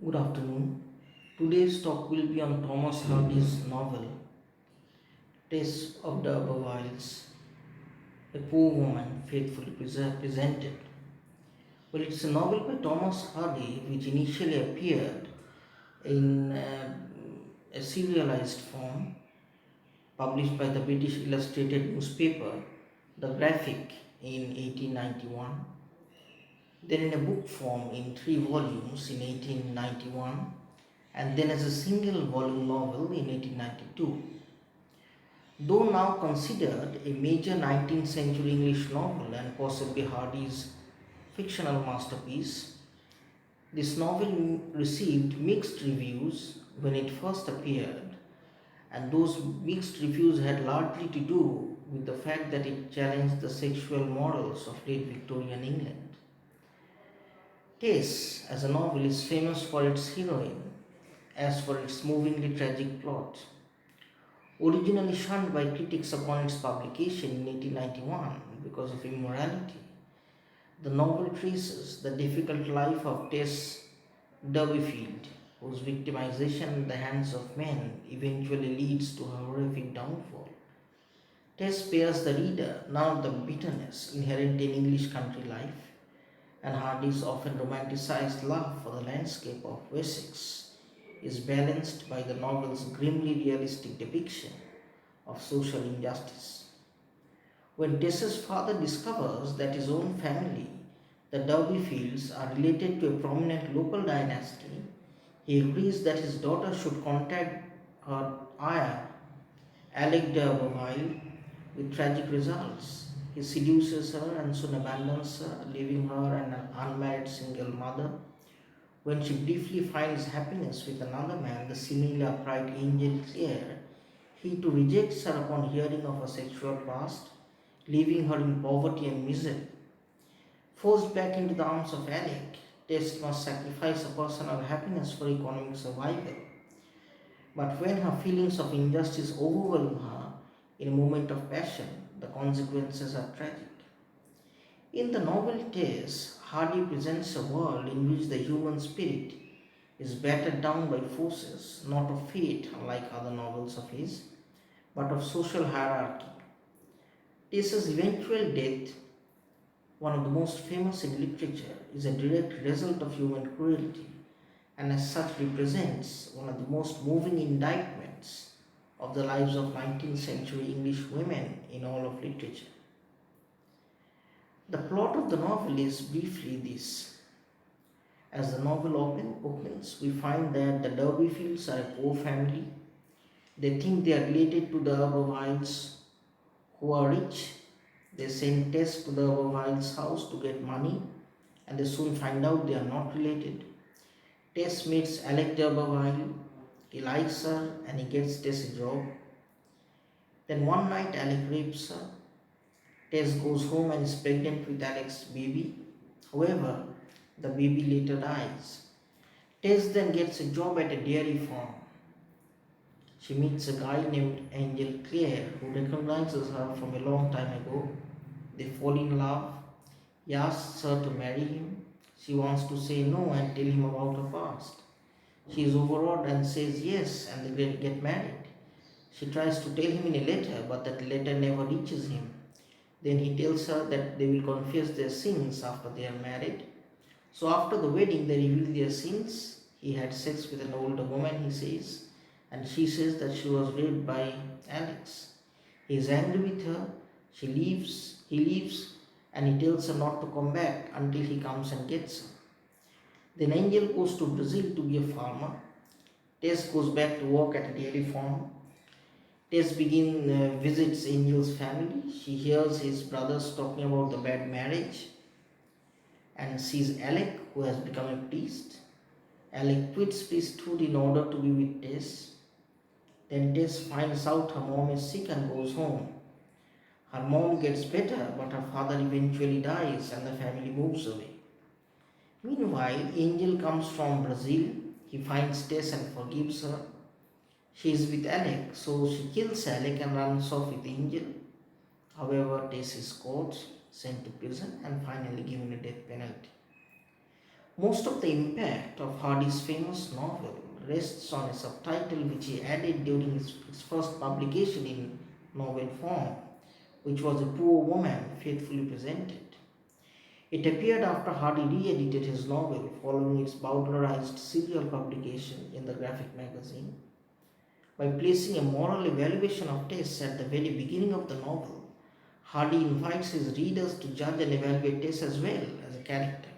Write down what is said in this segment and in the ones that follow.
Good afternoon. Today's talk will be on Thomas Hardy's novel Tess of the Wilds, a poor woman faithfully presented. Well, it's a novel by Thomas Hardy which initially appeared in a serialized form published by the British Illustrated newspaper, The Graphic, in 1891, then in a book form in 3 volumes in 1891, and then as a single volume novel in 1892. Though now considered a major 19th century English novel and possibly Hardy's fictional masterpiece, this novel received mixed reviews when it first appeared, and those mixed reviews had largely to do with the fact that it challenged the sexual morals of late Victorian England. Tess, as a novel, is famous for its heroine, as for its movingly tragic plot. Originally shunned by critics upon its publication in 1891 because of immorality, the novel traces the difficult life of Tess Derbyfield, whose victimization at the hands of men eventually leads to her horrific downfall. Tess spares the reader none of the bitterness inherent in English country life, and Hardy's often romanticized love for the landscape of Wessex is balanced by the novel's grimly realistic depiction of social injustice. When Tess's father discovers that his own family, the Derbyfields, are related to a prominent local dynasty, he agrees that his daughter should contact her ayah, Alec d'Urberville, with tragic results. He seduces her and soon abandons her, leaving her an unmarried single mother. When she briefly finds happiness with another man, the seemingly upright angel Claire, he too rejects her upon hearing of her sexual past, leaving her in poverty and misery. Forced back into the arms of Alec, Tess must sacrifice her personal happiness for economic survival. But when her feelings of injustice overwhelm her in a moment of passion, the consequences are tragic. In the novel Tess, Hardy presents a world in which the human spirit is battered down by forces not of fate, unlike other novels of his, but of social hierarchy. Tess's eventual death, one of the most famous in literature, is a direct result of human cruelty and as such represents one of the most moving indictments of the lives of 19th century English women in all of literature. The plot of the novel is briefly this. As the novel opens, we find that the Derbyfields are a poor family. They think they are related to the Urbervilles, who are rich. They send Tess to the Urbervilles' house to get money, and they soon find out they are not related. Tess meets Alec d'Urberville. He likes her and he gets Tess a job. Then one night Alec rapes her. Tess goes home and is pregnant with Alec's baby. However, the baby later dies. Tess then gets a job at a dairy farm. She meets a guy named Angel Clare who recognizes her from a long time ago. They fall in love. He asks her to marry him. She wants to say no and tell him about her past. She is overawed and says yes, and they get married. She tries to tell him in a letter, but that letter never reaches him. Then he tells her that they will confess their sins after they are married. So after the wedding, they reveal their sins. He had sex with an older woman, he says, and she says that she was raped by Alex. He is angry with her. He leaves, and he tells her not to come back until he comes and gets her. Then Angel goes to Brazil to be a farmer. Tess goes back to work at a dairy farm. Tess visits Angel's family. She hears his brothers talking about the bad marriage and sees Alec, who has become a priest. Alec quits priesthood in order to be with Tess. Then Tess finds out her mom is sick and goes home. Her mom gets better, but her father eventually dies and the family moves away. Meanwhile, Angel comes from Brazil. He finds Tess and forgives her. She is with Alec, so she kills Alec and runs off with Angel. However, Tess is caught, sent to prison, and finally given a death penalty. Most of the impact of Hardy's famous novel rests on a subtitle which he added during its first publication in novel form, which was A Poor Woman Faithfully Presented. It appeared after Hardy re-edited his novel following its bowdlerized serial publication in the graphic magazine. By placing a moral evaluation of Tess at the very beginning of the novel, Hardy invites his readers to judge and evaluate Tess as well as a character.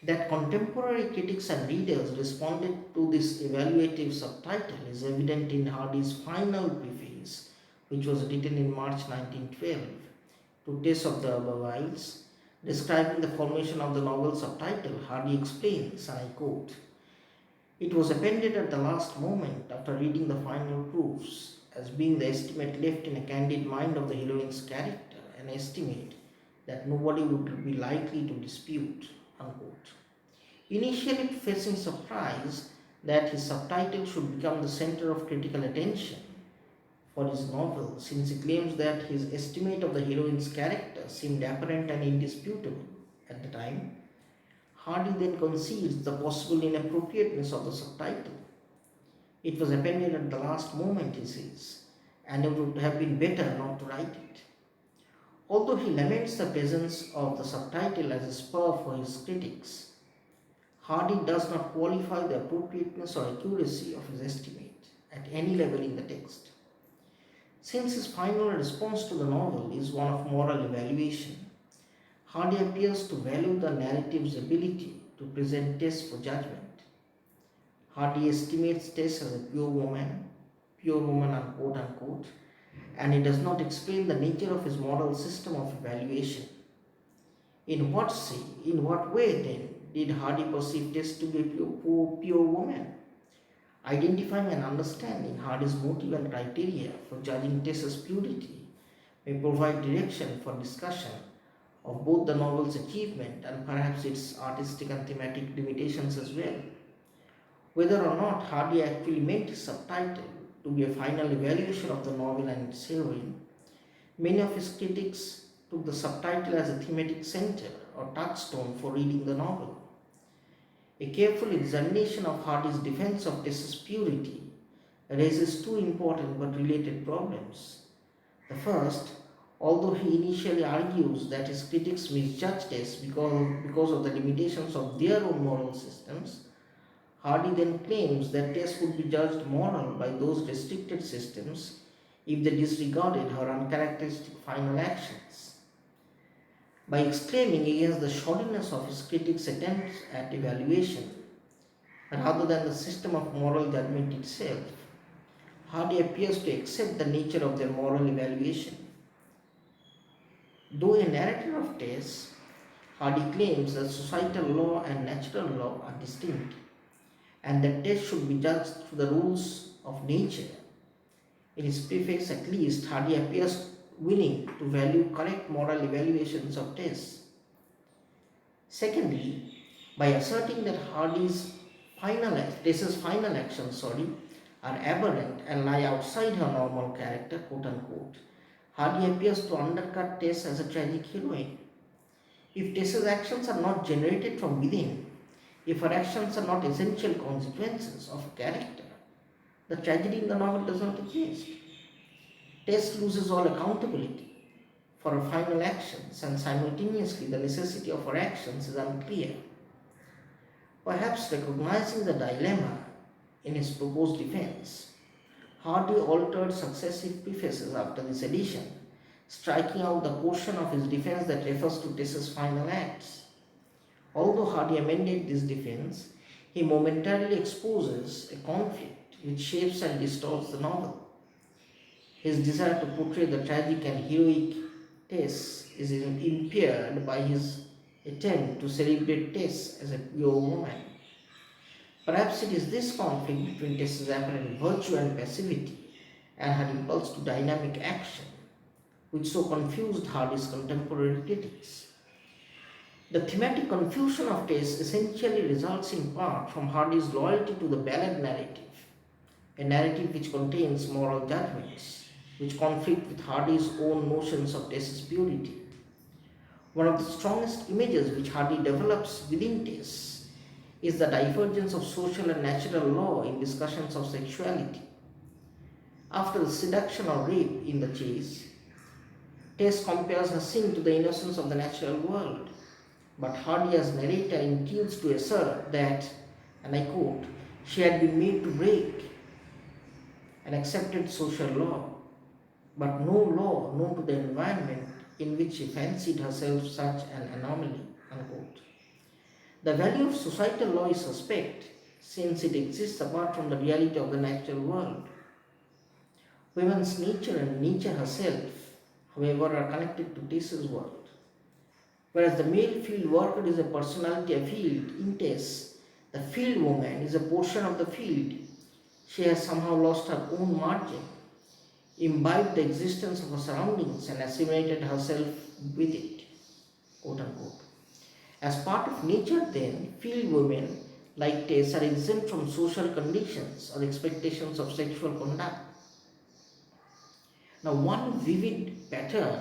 That contemporary critics and readers responded to this evaluative subtitle is evident in Hardy's final preface, which was written in March 1912 to Tess of the Urbervilles. Describing the formation of the novel subtitle, Hardy explains, and I quote, "It was appended at the last moment after reading the final proofs, as being the estimate left in a candid mind of the heroine's character, an estimate that nobody would be likely to dispute." Unquote. Initially facing surprise that his subtitle should become the center of critical attention for his novel, since he claims that his estimate of the heroine's character seemed apparent and indisputable at the time, Hardy then concedes the possible inappropriateness of the subtitle. It was appended at the last moment, he says, and it would have been better not to write it. Although he laments the presence of the subtitle as a spur for his critics, Hardy does not qualify the appropriateness or accuracy of his estimate at any level in the text. Since his final response to the novel is one of moral evaluation, Hardy appears to value the narrative's ability to present Tess for judgment. Hardy estimates Tess as a pure woman unquote unquote, and he does not explain the nature of his moral system of evaluation. In what way then did Hardy perceive Tess to be a pure woman? Identifying and understanding Hardy's motive and criteria for judging Tess's purity may provide direction for discussion of both the novel's achievement and perhaps its artistic and thematic limitations as well. Whether or not Hardy actually meant his subtitle to be a final evaluation of the novel and its heroine, many of his critics took the subtitle as a thematic center or touchstone for reading the novel. A careful examination of Hardy's defense of Tess's purity raises two important but related problems. The first, although he initially argues that his critics misjudged Tess because of the limitations of their own moral systems, Hardy then claims that Tess would be judged moral by those restricted systems if they disregarded her uncharacteristic final actions. By exclaiming against the shoddiness of his critics' attempts at evaluation, rather than the system of moral judgment itself, Hardy appears to accept the nature of their moral evaluation. Though a narrator of Tess, Hardy claims that societal law and natural law are distinct, and that Tess should be judged through the rules of nature. In his preface, at least, Hardy appears willing to value correct moral evaluations of Tess. Secondly, by asserting that Tess's final actions are aberrant and lie outside her normal character, quote unquote, Hardy appears to undercut Tess as a tragic heroine. If Tess's actions are not generated from within, if her actions are not essential consequences of a character, the tragedy in the novel does not exist. Tess loses all accountability for her final actions, and simultaneously the necessity of her actions is unclear. Perhaps recognizing the dilemma in his proposed defense, Hardy altered successive prefaces after this edition, striking out the portion of his defense that refers to Tess's final acts. Although Hardy amended this defense, he momentarily exposes a conflict which shapes and distorts the novel. His desire to portray the tragic and heroic Tess is impaired by his attempt to celebrate Tess as a pure woman. Perhaps it is this conflict between Tess's apparent virtue and passivity and her impulse to dynamic action which so confused Hardy's contemporary critics. The thematic confusion of Tess essentially results in part from Hardy's loyalty to the ballad narrative, a narrative which contains moral judgments, which conflict with Hardy's own notions of Tess's purity. One of the strongest images which Hardy develops within Tess is the divergence of social and natural law in discussions of sexuality. After the seduction or rape in the chase, Tess compares her sin to the innocence of the natural world. But Hardy as narrator intends to assert that, and I quote, she had been made to break an accepted social law, but no law known to the environment in which she fancied herself such an anomaly. Unquote. The value of societal law is suspect, since it exists apart from the reality of the natural world. Women's nature and nature herself, however, are connected to Tess's world. Whereas the male field worker is a personality afield, in Tess, the field woman is a portion of the field. She has somehow lost her own margin, imbibed the existence of her surroundings, and assimilated herself with it. Quote unquote. As part of nature, then, field women like Tess are exempt from social conditions or expectations of sexual conduct. Now, one vivid pattern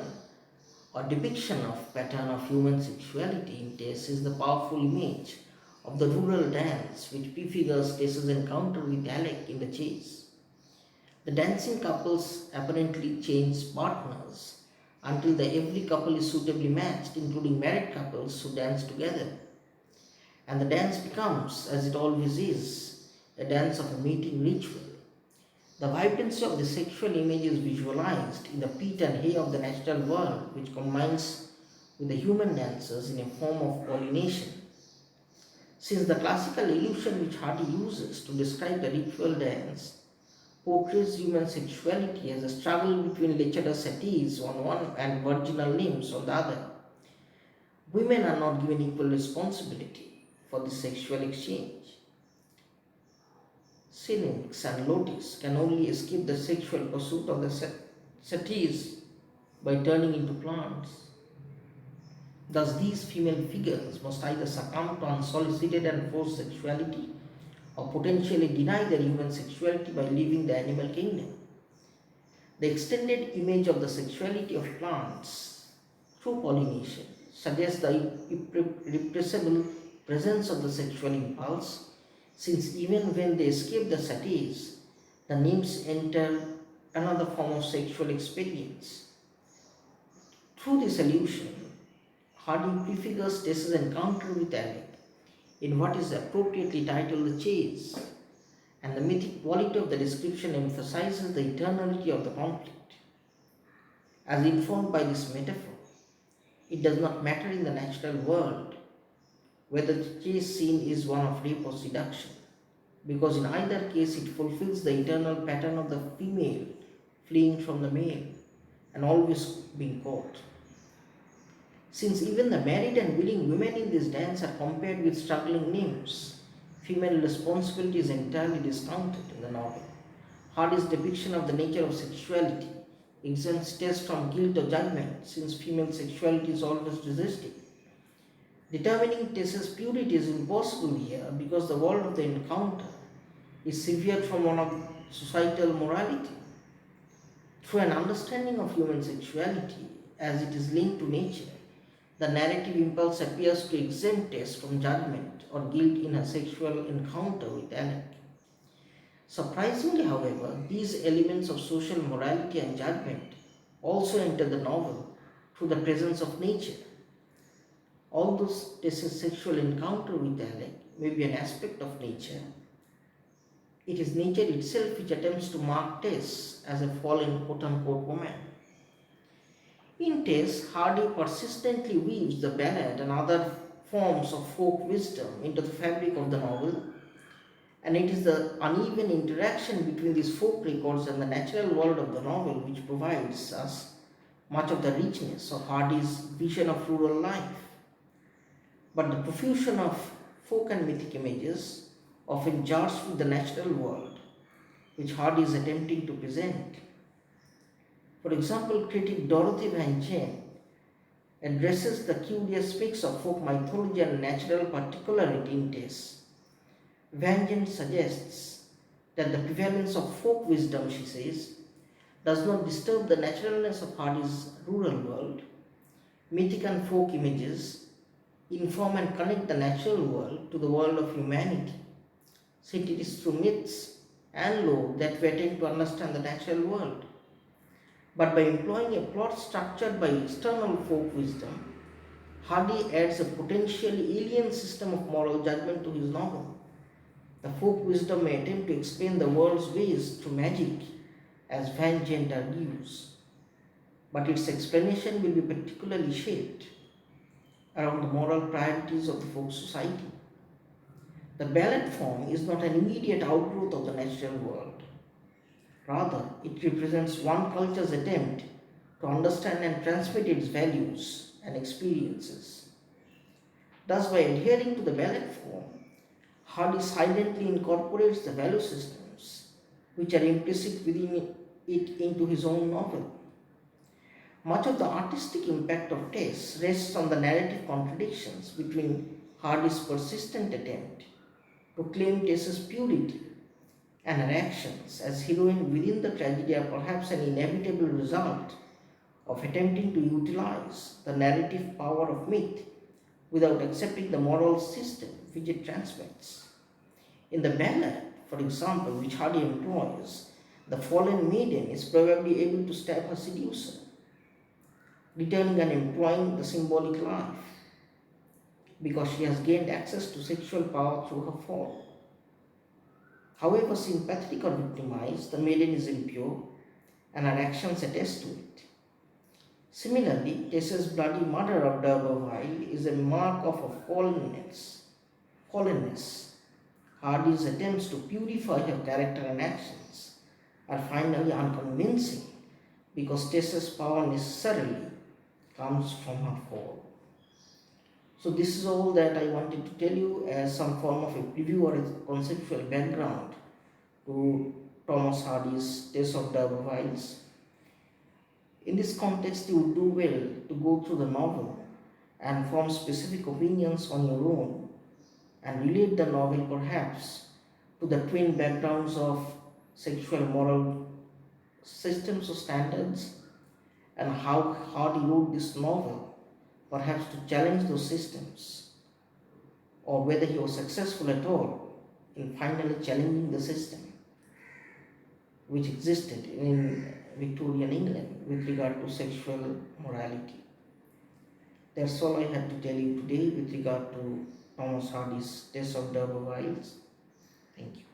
or depiction of pattern of human sexuality in Tess is the powerful image of the rural dance which prefigures Tess's encounter with Alec in the chase. The dancing couples apparently change partners until every couple is suitably matched, including married couples who dance together. And the dance becomes, as it always is, a dance of a mating ritual. The vibrancy of the sexual image is visualized in the peat and hay of the natural world, which combines with the human dances in a form of pollination. Since the classical illusion which Hardy uses to describe the ritual dance portrays human sexuality as a struggle between lecherous saties on one and virginal limbs on the other, women are not given equal responsibility for this sexual exchange. Syrinx and Lotus can only escape the sexual pursuit of the saties by turning into plants. Thus, these female figures must either succumb to unsolicited and forced sexuality or potentially deny their human sexuality by leaving the animal kingdom. The extended image of the sexuality of plants through pollination suggests the irrepressible presence of the sexual impulse, since even when they escape the saties, the nymphs enter another form of sexual experience. Through this allusion, Hardy prefigures Tess's encounter with Alec in what is appropriately titled The Chase, and the mythic quality of the description emphasizes the eternality of the conflict. As informed by this metaphor, it does not matter in the natural world whether the chase scene is one of rape or seduction, because in either case it fulfills the eternal pattern of the female fleeing from the male and always being caught. Since even the married and willing women in this dance are compared with struggling nymphs, female responsibility is entirely discounted in the novel. Hardy's depiction of the nature of sexuality exempts Tess from guilt or judgment, since female sexuality is always resisting. Determining Tess's purity is impossible here because the world of the encounter is severed from one of societal morality. Through an understanding of human sexuality as it is linked to nature, the narrative impulse appears to exempt Tess from judgment or guilt in her sexual encounter with Alec. Surprisingly, however, these elements of social morality and judgment also enter the novel through the presence of nature. Although Tess's sexual encounter with Alec may be an aspect of nature, it is nature itself which attempts to mark Tess as a fallen quote-unquote woman. In Tess, Hardy persistently weaves the ballad and other forms of folk wisdom into the fabric of the novel, and it is the uneven interaction between these folk records and the natural world of the novel which provides us much of the richness of Hardy's vision of rural life. But the profusion of folk and mythic images often jars with the natural world which Hardy is attempting to present. For example, critic Dorothy Van Chen addresses the curious mix of folk mythology and natural particularity in Tess. Van Chen suggests that the prevalence of folk wisdom, she says, does not disturb the naturalness of Hardy's rural world. Mythic and folk images inform and connect the natural world to the world of humanity. Since it is through myths and lore that we attempt to understand the natural world. But by employing a plot structured by external folk wisdom, Hardy adds a potentially alien system of moral judgment to his novel. The folk wisdom may attempt to explain the world's ways through magic, as Van Gent argues, but its explanation will be particularly shaped around the moral priorities of the folk society. The ballad form is not an immediate outgrowth of the natural world. Rather, it represents one culture's attempt to understand and transmit its values and experiences. Thus, by adhering to the ballad form, Hardy silently incorporates the value systems which are implicit within it into his own novel. Much of the artistic impact of Tess rests on the narrative contradictions between Hardy's persistent attempt to claim Tess's purity and her actions as heroine within the tragedy are perhaps an inevitable result of attempting to utilize the narrative power of myth without accepting the moral system which it transmits. In the ballad, for example, which Hardy employs, the fallen maiden is probably able to stab her seducer, returning and employing the symbolic life because she has gained access to sexual power through her fall. However sympathetic or victimized, the maiden is impure and her actions attest to it. Similarly, Tess's bloody murder of D'Urberville is a mark of her fallenness. Hardy's attempts to purify her character and actions are finally unconvincing because Tess's power necessarily comes from her fall. So this is all that I wanted to tell you as some form of a preview or a conceptual background to Thomas Hardy's Tess of D'Urberville. In this context, you would do well to go through the novel and form specific opinions on your own and relate the novel perhaps to the twin backgrounds of sexual moral systems or standards and how Hardy wrote this novel, perhaps to challenge those systems, or whether he was successful at all in finally challenging the system which existed in Victorian England with regard to sexual morality. That's all I had to tell you today with regard to Thomas Hardy's Tess of D'Urberville. Thank you.